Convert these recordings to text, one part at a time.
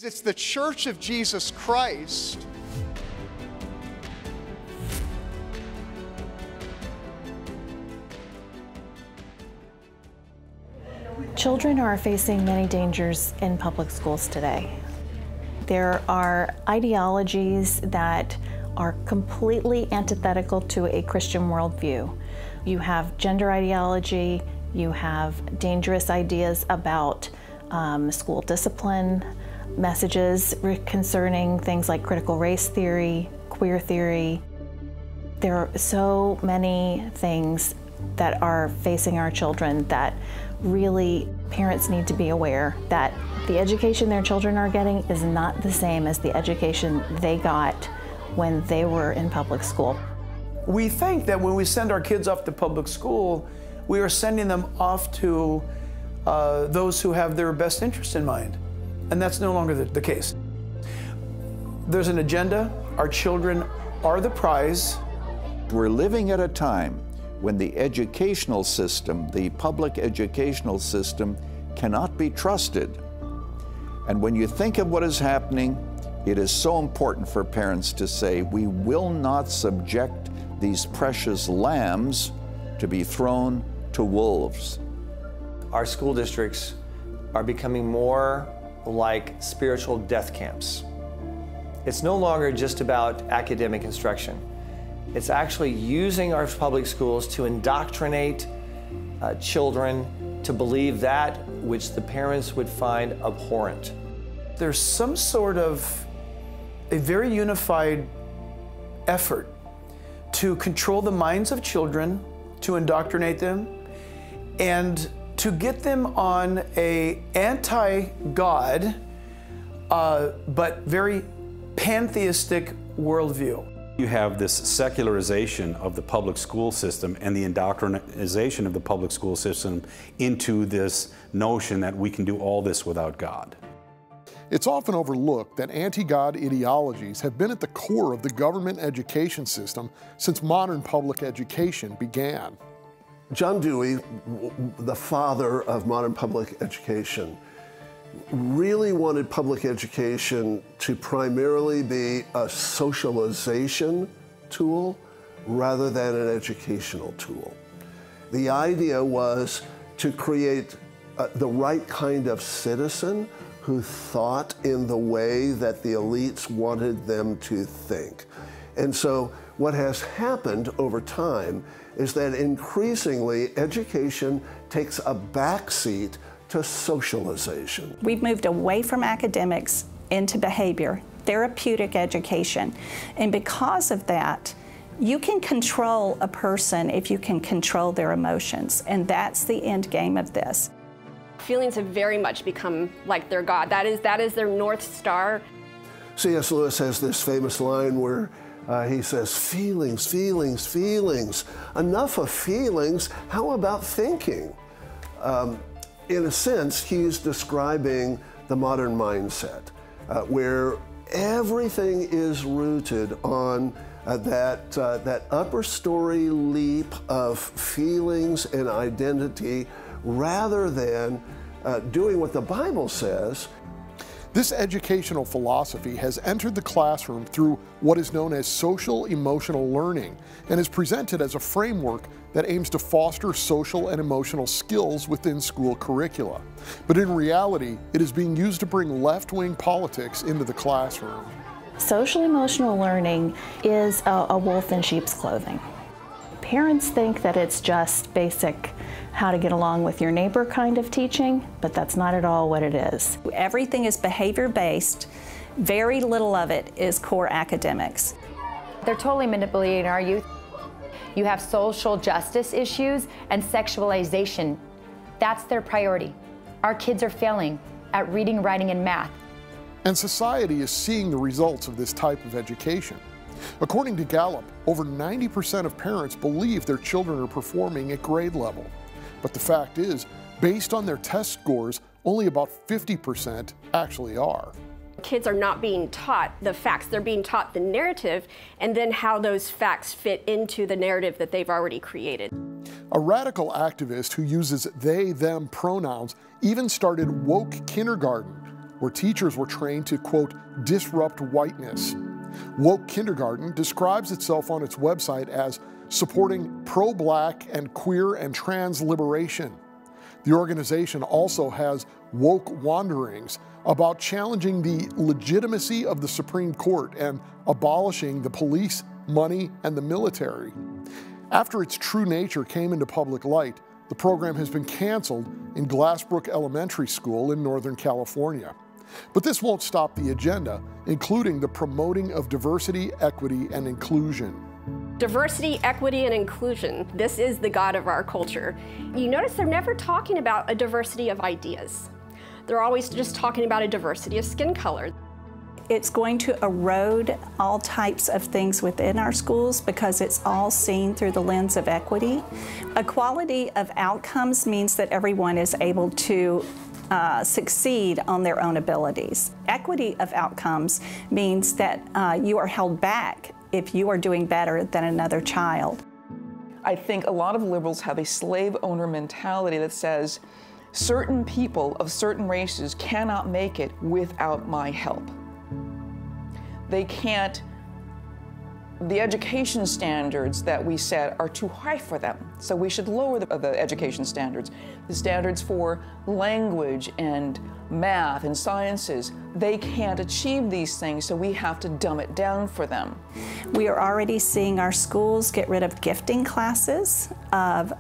It's the Church of Jesus Christ. Children are facing many dangers in public schools today. There are ideologies that are completely antithetical to a Christian worldview. You have gender ideology, you have dangerous ideas about school discipline, messages concerning things like critical race theory, queer theory. There are so many things that are facing our children that really parents need to be aware that the education their children are getting is not the same as the education they got when they were in public school. We think that when we send our kids off to public school, we are sending them off to those who have their best interest in mind. And that's no longer the case. There's an agenda. Our children are the prize. We're living at a time when the educational system, the public educational system, cannot be trusted. And when you think of what is happening, it is so important for parents to say, we will not subject these precious lambs to be thrown to wolves. Our school districts are becoming more like spiritual death camps. It's no longer just about academic instruction. It's actually using our public schools to indoctrinate children to believe that which the parents would find abhorrent. There's some sort of a very unified effort to control the minds of children, to indoctrinate them, and to get them on an anti-God, but very pantheistic worldview. You have this secularization of the public school system and the indoctrination of the public school system into this notion that we can do all this without God. It's often overlooked that anti-God ideologies have been at the core of the government education system since modern public education began. John Dewey, the father of modern public education, really wanted public education to primarily be a socialization tool rather than an educational tool. The idea was to create the right kind of citizen who thought in the way that the elites wanted them to think. And so what has happened over time is that increasingly education takes a backseat to socialization. We've moved away from academics into behavior, therapeutic education. And because of that, you can control a person if you can control their emotions. And that's the end game of this. Feelings have very much become like their God. That is their North Star. C.S. Lewis has this famous line where he says, feelings, feelings, feelings. Enough of feelings, how about thinking? In a sense, he's describing the modern mindset, where everything is rooted on that upper story leap of feelings and identity rather than doing what the Bible says. This educational philosophy has entered the classroom through what is known as social emotional learning and is presented as a framework that aims to foster social and emotional skills within school curricula. But in reality, it is being used to bring left-wing politics into the classroom. Social emotional learning is a wolf in sheep's clothing. Parents think that it's just basic how to get along with your neighbor kind of teaching, but that's not at all what it is. Everything is behavior-based. Very little of it is core academics. They're totally manipulating our youth. You have social justice issues and sexualization. That's their priority. Our kids are failing at reading, writing, and math. And society is seeing the results of this type of education. According to Gallup, over 90% of parents believe their children are performing at grade level. But the fact is, based on their test scores, only about 50% actually are. Kids are not being taught the facts. They're being taught the narrative and then how those facts fit into the narrative that they've already created. A radical activist who uses they, them pronouns even started woke kindergarten, where teachers were trained to, quote, disrupt whiteness. Woke Kindergarten describes itself on its website as supporting pro-black and queer and trans liberation. The organization also has woke wanderings about challenging the legitimacy of the Supreme Court and abolishing the police, money, and the military. After its true nature came into public light, the program has been canceled in Glassbrook Elementary School in Northern California. But this won't stop the agenda, including the promoting of diversity, equity, and inclusion. Diversity, equity, and inclusion. This is the God of our culture. You notice they're never talking about a diversity of ideas. They're always just talking about a diversity of skin color. It's going to erode all types of things within our schools because it's all seen through the lens of equity. Equality of outcomes means that everyone is able to succeed on their own abilities. Equity of outcomes means that you are held back if you are doing better than another child. I think a lot of liberals have a slave owner mentality that says certain people of certain races cannot make it without my help. They can't. The education standards that we set are too high for them, so we should lower the education standards. The standards for language and math and sciences, they can't achieve these things, so we have to dumb it down for them. We are already seeing our schools get rid of gifting classes, of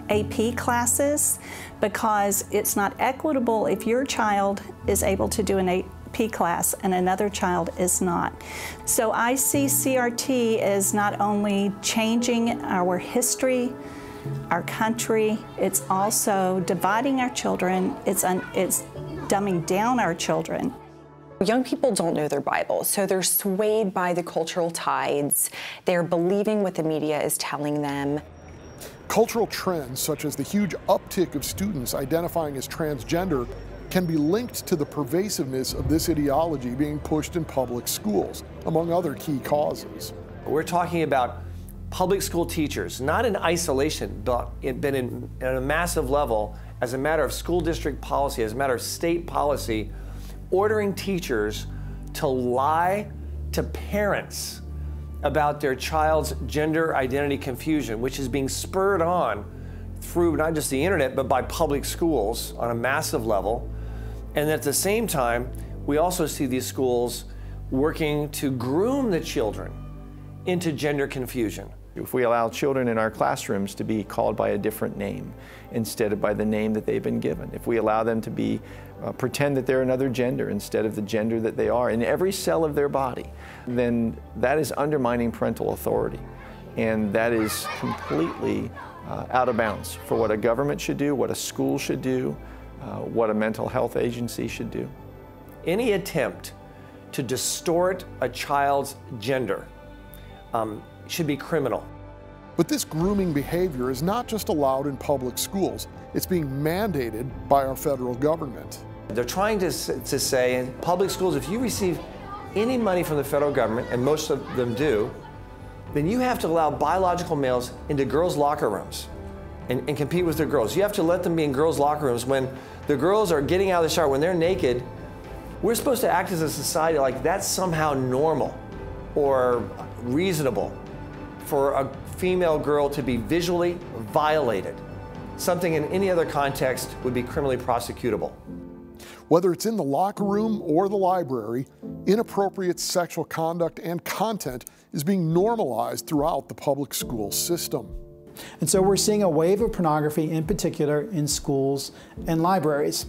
AP classes, because it's not equitable if your child is able to do an AP class and another child is not. So I see CRT as not only changing our history, our country, it's also dividing our children, it's dumbing down our children. Young people don't know their Bible, so they're swayed by the cultural tides. They're believing what the media is telling them. Cultural trends, such as the huge uptick of students identifying as transgender, can be linked to the pervasiveness of this ideology being pushed in public schools, among other key causes. We're talking about public school teachers, not in isolation, but at a massive level, as a matter of school district policy, as a matter of state policy, ordering teachers to lie to parents about their child's gender identity confusion, which is being spurred on through not just the internet, but by public schools on a massive level. And at the same time, we also see these schools working to groom the children into gender confusion. If we allow children in our classrooms to be called by a different name instead of by the name that they've been given, if we allow them to be pretend that they're another gender instead of the gender that they are in every cell of their body, then that is undermining parental authority. And that is completely out of bounds for what a government should do, what a school should do, what a mental health agency should do. Any attempt to distort a child's gender should be criminal. But this grooming behavior is not just allowed in public schools. It's being mandated by our federal government. They're trying to say in public schools, if you receive any money from the federal government, and most of them do, then you have to allow biological males into girls' locker rooms and compete with their girls. You have to let them be in girls' locker rooms when the girls are getting out of the shower, when they're naked. We're supposed to act as a society like that's somehow normal or reasonable for a female girl to be visually violated. Something in any other context would be criminally prosecutable. Whether it's in the locker room or the library, inappropriate sexual conduct and content is being normalized throughout the public school system. And so we're seeing a wave of pornography, in particular in schools and libraries.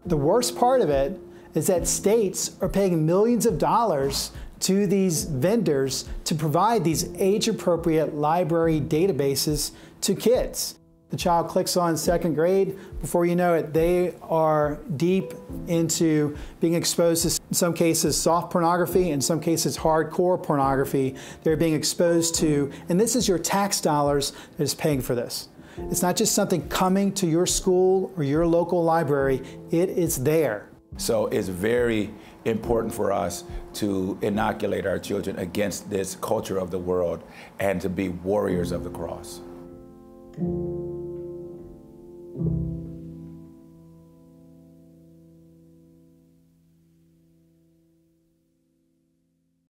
The worst part of it is that states are paying millions of dollars to these vendors to provide these age-appropriate library databases to kids. The child clicks on second grade, before you know it, they are deep into being exposed to, in some cases, soft pornography, in some cases, hardcore pornography. They're being exposed to, and this is your tax dollars that is paying for this. It's not just something coming to your school or your local library, it is there. So it's very important for us to inoculate our children against this culture of the world and to be warriors of the cross.